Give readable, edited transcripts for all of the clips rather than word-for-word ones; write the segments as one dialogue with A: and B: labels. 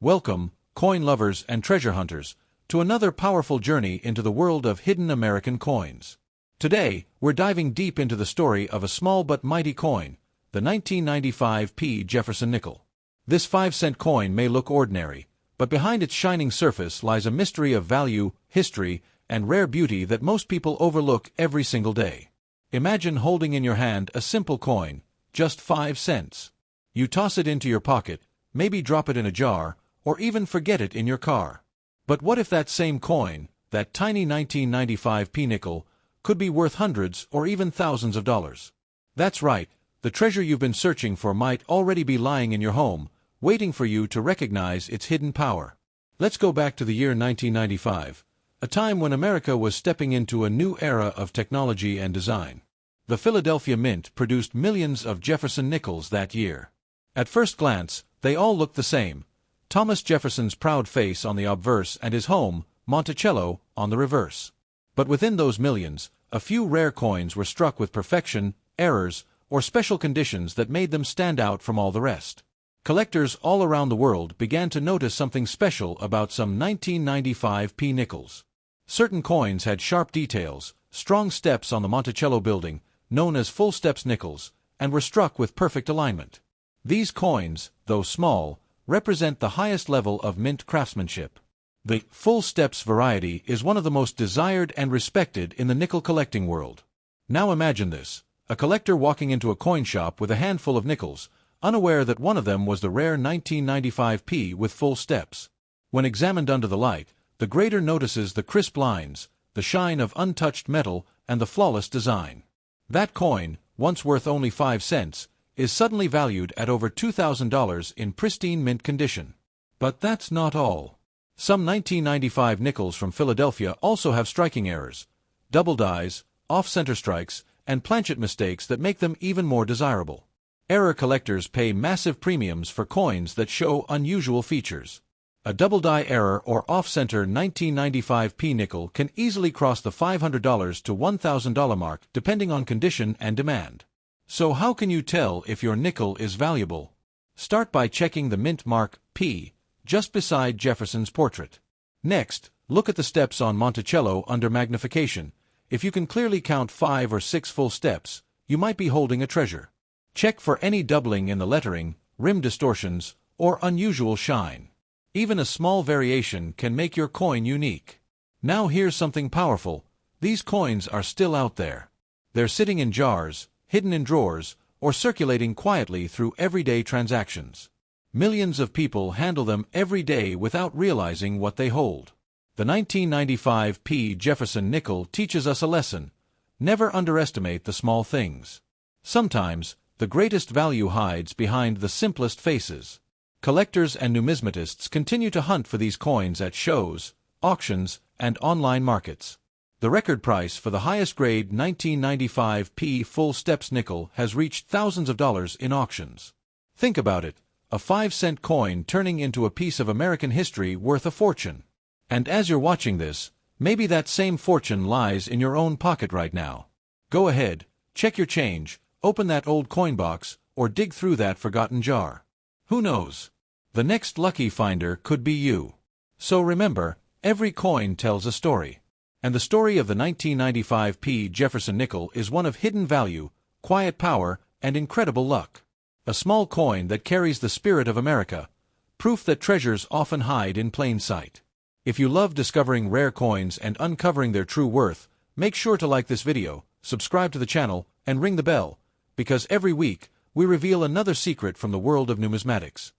A: Welcome, coin lovers and treasure hunters, to another powerful journey into the world of hidden American coins. Today, we're diving deep into the story of a small but mighty coin, the 1995 Jefferson nickel. This 5-cent coin may look ordinary, but behind its shining surface lies a mystery of value, history, and rare beauty that most people overlook every single day. Imagine holding in your hand a simple coin, just 5 cents. You toss it into your pocket, maybe drop it in a jar, or even forget it in your car. But what if that same coin, that tiny 1995 nickel, could be worth hundreds or even thousands of dollars? That's right, the treasure you've been searching for might already be lying in your home, waiting for you to recognize its hidden power. Let's go back to the year 1995, a time when America was stepping into a new era of technology and design. The Philadelphia Mint produced millions of Jefferson nickels that year. At first glance, they all looked the same: Thomas Jefferson's proud face on the obverse and his home, Monticello, on the reverse. But within those millions, a few rare coins were struck with perfection, errors, or special conditions that made them stand out from all the rest. Collectors all around the world began to notice something special about some 1995 nickels. Certain coins had sharp details, strong steps on the Monticello building, known as full steps nickels, and were struck with perfect alignment. These coins, though small, represent the highest level of mint craftsmanship. The full steps variety is one of the most desired and respected in the nickel collecting world. Now imagine this: a collector walking into a coin shop with a handful of nickels, unaware that one of them was the rare 1995 with full steps. When examined under the light, the grader notices the crisp lines, the shine of untouched metal, and the flawless design. That coin, once worth only 5 cents, is suddenly valued at over $2,000 in pristine mint condition. But that's not all. Some 1995 nickels from Philadelphia also have striking errors, double dies, off-center strikes, and planchet mistakes that make them even more desirable. Error collectors pay massive premiums for coins that show unusual features. A double die error or off-center 1995 nickel can easily cross the $500 to $1,000 mark depending on condition and demand. So how can you tell if your nickel is valuable? Start by checking the mint mark P just beside Jefferson's portrait. Next, look at the steps on Monticello under magnification. If you can clearly count 5 or 6 full steps, you might be holding a treasure. Check for any doubling in the lettering, rim distortions, or unusual shine. Even a small variation can make your coin unique. Now here's something powerful: these coins are still out there. They're sitting in jars, hidden in drawers, or circulating quietly through everyday transactions. Millions of people handle them every day without realizing what they hold. The 1995 Jefferson nickel teaches us a lesson: never underestimate the small things. Sometimes, the greatest value hides behind the simplest faces. Collectors and numismatists continue to hunt for these coins at shows, auctions, and online markets. The record price for the highest grade 1995 full steps nickel has reached thousands of dollars in auctions. Think about it: a 5-cent coin turning into a piece of American history worth a fortune. And as you're watching this, maybe that same fortune lies in your own pocket right now. Go ahead, check your change, open that old coin box, or dig through that forgotten jar. Who knows? The next lucky finder could be you. So remember, every coin tells a story. And the story of the 1995 Jefferson nickel is one of hidden value, quiet power, and incredible luck. A small coin that carries the spirit of America, proof that treasures often hide in plain sight. If you love discovering rare coins and uncovering their true worth, make sure to like this video, subscribe to the channel, and ring the bell, because every week, we reveal another secret from the world of numismatics.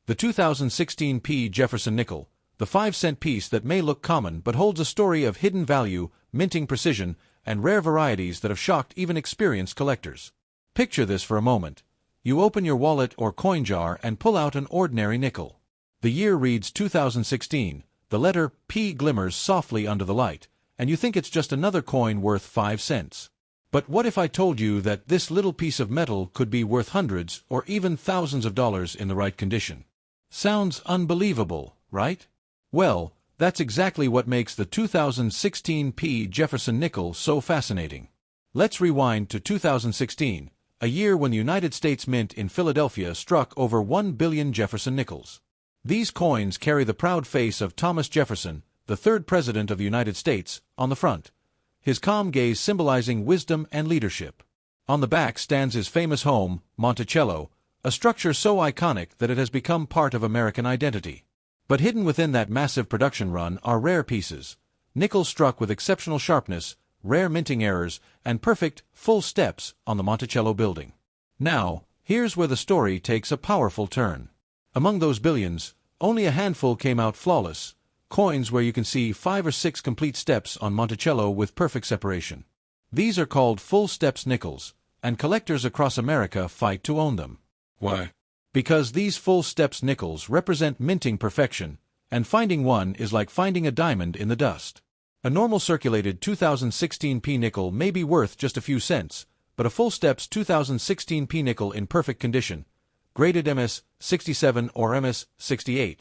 A: The 2016 Jefferson nickel, the 5-cent piece that may look common but holds a story of hidden value, minting precision, and rare varieties that have shocked even experienced collectors. Picture this for a moment. You open your wallet or coin jar and pull out an ordinary nickel. The year reads 2016, the letter P glimmers softly under the light, and you think it's just another coin worth 5 cents. But what if I told you that this little piece of metal could be worth hundreds or even thousands of dollars in the right condition? Sounds unbelievable, right? Well, that's exactly what makes the 2016 Jefferson nickel so fascinating. Let's rewind to 2016, a year when the United States Mint in Philadelphia struck over 1 billion Jefferson nickels. These coins carry the proud face of Thomas Jefferson, the third President of the United States, on the front, his calm gaze symbolizing wisdom and leadership. On the back stands his famous home, Monticello, a structure so iconic that it has become part of American identity. But hidden within that massive production run are rare pieces, nickels struck with exceptional sharpness, rare minting errors, and perfect, full steps on the Monticello building. Now, here's where the story takes a powerful turn. Among those billions, only a handful came out flawless, coins where you can see 5 or 6 complete steps on Monticello with perfect separation. These are called full steps nickels, and collectors across America fight to own them.
B: Why?
A: Because these full steps nickels represent minting perfection, and finding one is like finding a diamond in the dust. A normal circulated 2016p nickel may be worth just a few cents, but a full steps 2016p nickel in perfect condition, graded MS-67 or MS-68,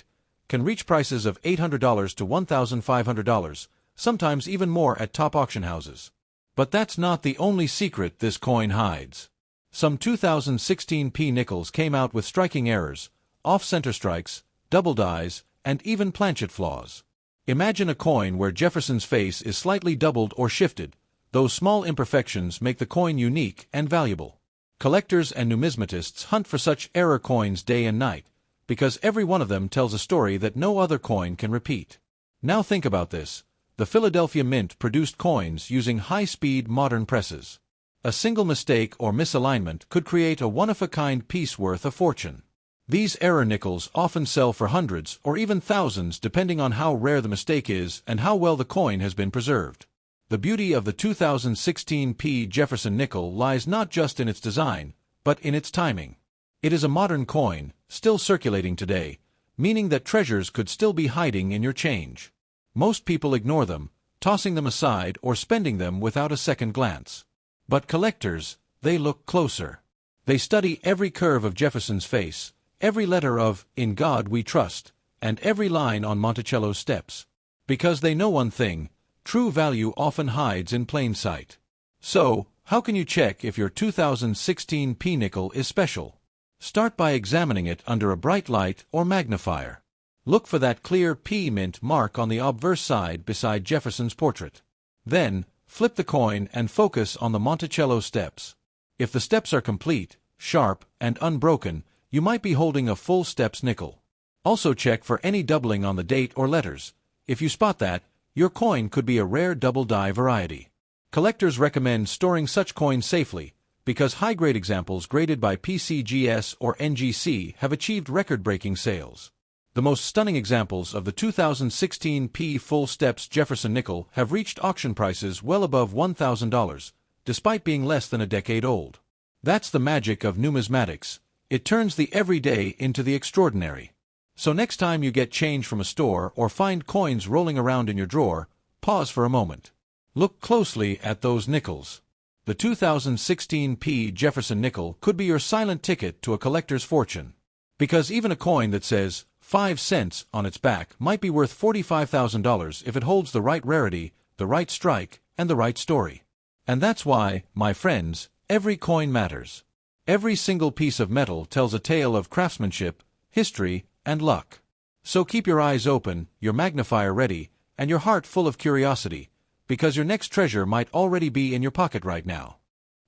A: can reach prices of $800 to $1,500, sometimes even more at top auction houses. But that's not the only secret this coin hides. Some 2016p nickels came out with striking errors, off-center strikes, double dies, and even planchet flaws. Imagine a coin where Jefferson's face is slightly doubled or shifted. Those small imperfections make the coin unique and valuable. Collectors and numismatists hunt for such error coins day and night, because every one of them tells a story that no other coin can repeat. Now think about this. The Philadelphia Mint produced coins using high-speed modern presses. A single mistake or misalignment could create a one-of-a-kind piece worth a fortune. These error nickels often sell for hundreds or even thousands depending on how rare the mistake is and how well the coin has been preserved. The beauty of the 2016p Jefferson nickel lies not just in its design, but in its timing. It is a modern coin, still circulating today, meaning that treasures could still be hiding in your change. Most people ignore them, tossing them aside or spending them without a second glance. But collectors, they look closer. They study every curve of Jefferson's face, every letter of "In God We Trust," and every line on Monticello's steps. Because they know one thing, true value often hides in plain sight. So, how can you check if your 2016p nickel is special? Start by examining it under a bright light or magnifier. Look for that clear P mint mark on the obverse side beside Jefferson's portrait. Then, flip the coin and focus on the Monticello steps. If the steps are complete, sharp, and unbroken, you might be holding a full steps nickel. Also check for any doubling on the date or letters. If you spot that, your coin could be a rare double die variety. Collectors recommend storing such coins safely, because high-grade examples graded by PCGS or NGC have achieved record-breaking sales. The most stunning examples of the 2016p full steps Jefferson nickel have reached auction prices well above $1,000, despite being less than a decade old. That's the magic of numismatics. It turns the everyday into the extraordinary. So next time you get change from a store or find coins rolling around in your drawer, pause for a moment. Look closely at those nickels. The 2016p Jefferson nickel could be your silent ticket to a collector's fortune. Because even a coin that says 5 cents on its back might be worth $45,000 if it holds the right rarity, the right strike, and the right story. And that's why, my friends, every coin matters. Every single piece of metal tells a tale of craftsmanship, history, and luck. So keep your eyes open, your magnifier ready, and your heart full of curiosity, because your next treasure might already be in your pocket right now.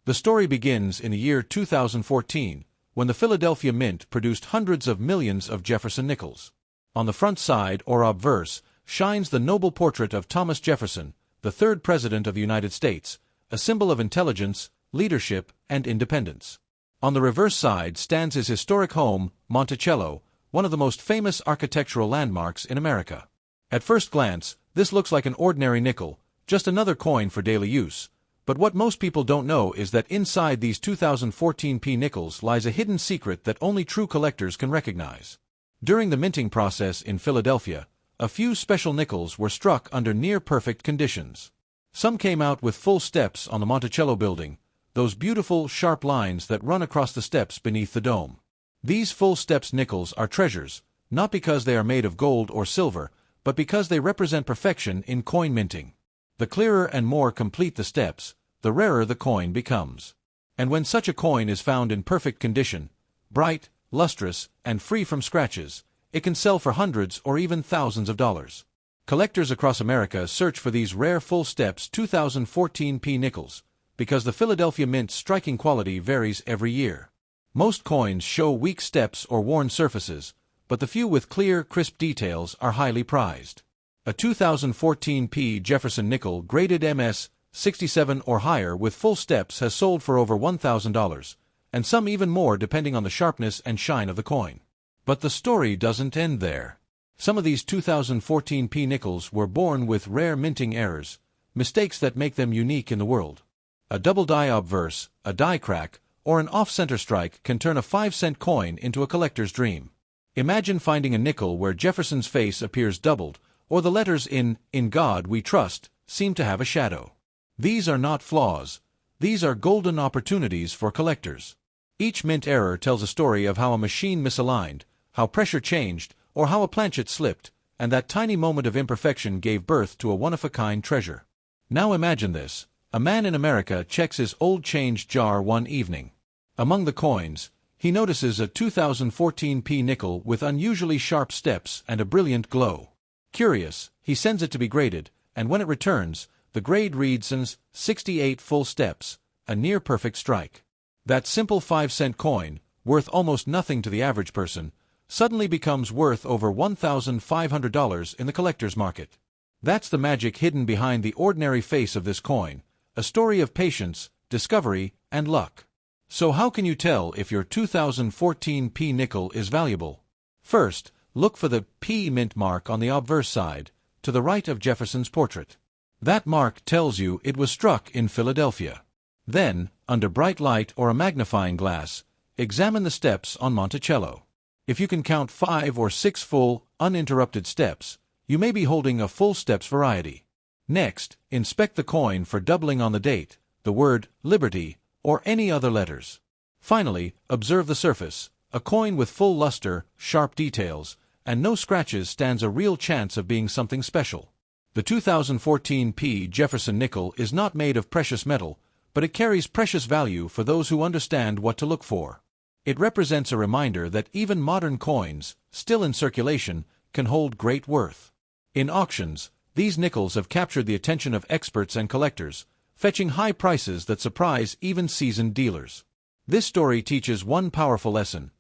A: The story begins in the year 2014, when the Philadelphia Mint produced hundreds of millions of Jefferson nickels. On the front side, or obverse, shines the noble portrait of Thomas Jefferson, the third President of the United States, a symbol of intelligence, leadership, and independence. On the reverse side stands his historic home, Monticello, one of the most famous architectural landmarks in America. At first glance, this looks like an ordinary nickel, just another coin for daily use. But what most people don't know is that inside these 2014p nickels lies a hidden secret that only true collectors can recognize. During the minting process in Philadelphia, a few special nickels were struck under near-perfect conditions. Some came out with full steps on the Monticello building, those beautiful, sharp lines that run across the steps beneath the dome. These full steps nickels are treasures, not because they are made of gold or silver, but because they represent perfection in coin minting. The clearer and more complete the steps, the rarer the coin becomes. And when such a coin is found in perfect condition, bright, lustrous, and free from scratches, it can sell for hundreds or even thousands of dollars. Collectors across America search for these rare full steps 2014 P nickels, because the Philadelphia Mint's striking quality varies every year. Most coins show weak steps or worn surfaces, but the few with clear, crisp details are highly prized. A 2014 P Jefferson nickel graded MS 67 or higher with full steps has sold for over $1,000, and some even more depending on the sharpness and shine of the coin. But the story doesn't end there. Some of these 2014 P nickels were born with rare minting errors, mistakes that make them unique in the world. A double die obverse, a die crack, or an off-center strike can turn a 5-cent coin into a collector's dream. Imagine finding a nickel where Jefferson's face appears doubled, or the letters in God We Trust seem to have a shadow. These are not flaws. These are golden opportunities for collectors. Each mint error tells a story of how a machine misaligned, how pressure changed, or how a planchet slipped, and that tiny moment of imperfection gave birth to a one-of-a-kind treasure. Now imagine this. A man in America checks his old change jar one evening. Among the coins, he notices a 2014 P nickel with unusually sharp steps and a brilliant glow. Curious, he sends it to be graded, and when it returns, the grade reads 68 full steps, a near-perfect strike. That simple 5-cent coin, worth almost nothing to the average person, suddenly becomes worth over $1,500 in the collector's market. That's the magic hidden behind the ordinary face of this coin, a story of patience, discovery, and luck. So how can you tell if your 2014 P nickel is valuable? First, look for the P mint mark on the obverse side, to the right of Jefferson's portrait. That mark tells you it was struck in Philadelphia. Then, under bright light or a magnifying glass, examine the steps on Monticello. If you can count 5 or 6 full, uninterrupted steps, you may be holding a full steps variety. Next, inspect the coin for doubling on the date, the word Liberty, or any other letters. Finally, observe the surface. A coin with full luster, sharp details, and no scratches stands a real chance of being something special. The 2014 P Jefferson nickel is not made of precious metal, but it carries precious value for those who understand what to look for. It represents a reminder that even modern coins, still in circulation, can hold great worth. In auctions, these nickels have captured the attention of experts and collectors, fetching high prices that surprise even seasoned dealers. This story teaches one powerful lesson.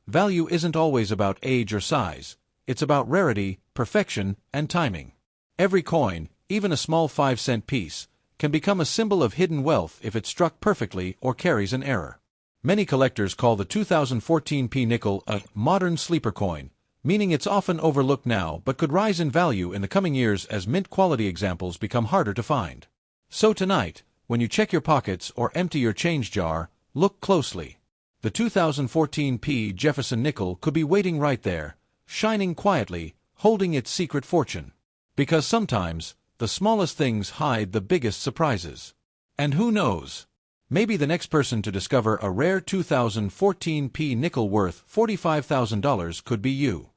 A: Value isn't always about age or size. It's about rarity, perfection, and timing. Every coin, even a small 5-cent piece, can become a symbol of hidden wealth if it's struck perfectly or carries an error. Many collectors call the 2014 P nickel a modern sleeper coin, meaning it's often overlooked now but could rise in value in the coming years as mint-quality examples become harder to find. So tonight, when you check your pockets or empty your change jar, look closely. The 2014 P Jefferson nickel could be waiting right there, shining quietly, holding its secret fortune. Because sometimes, the smallest things hide the biggest surprises. And who knows? Maybe the next person to discover a rare 2014 P nickel worth $45,000 could be you.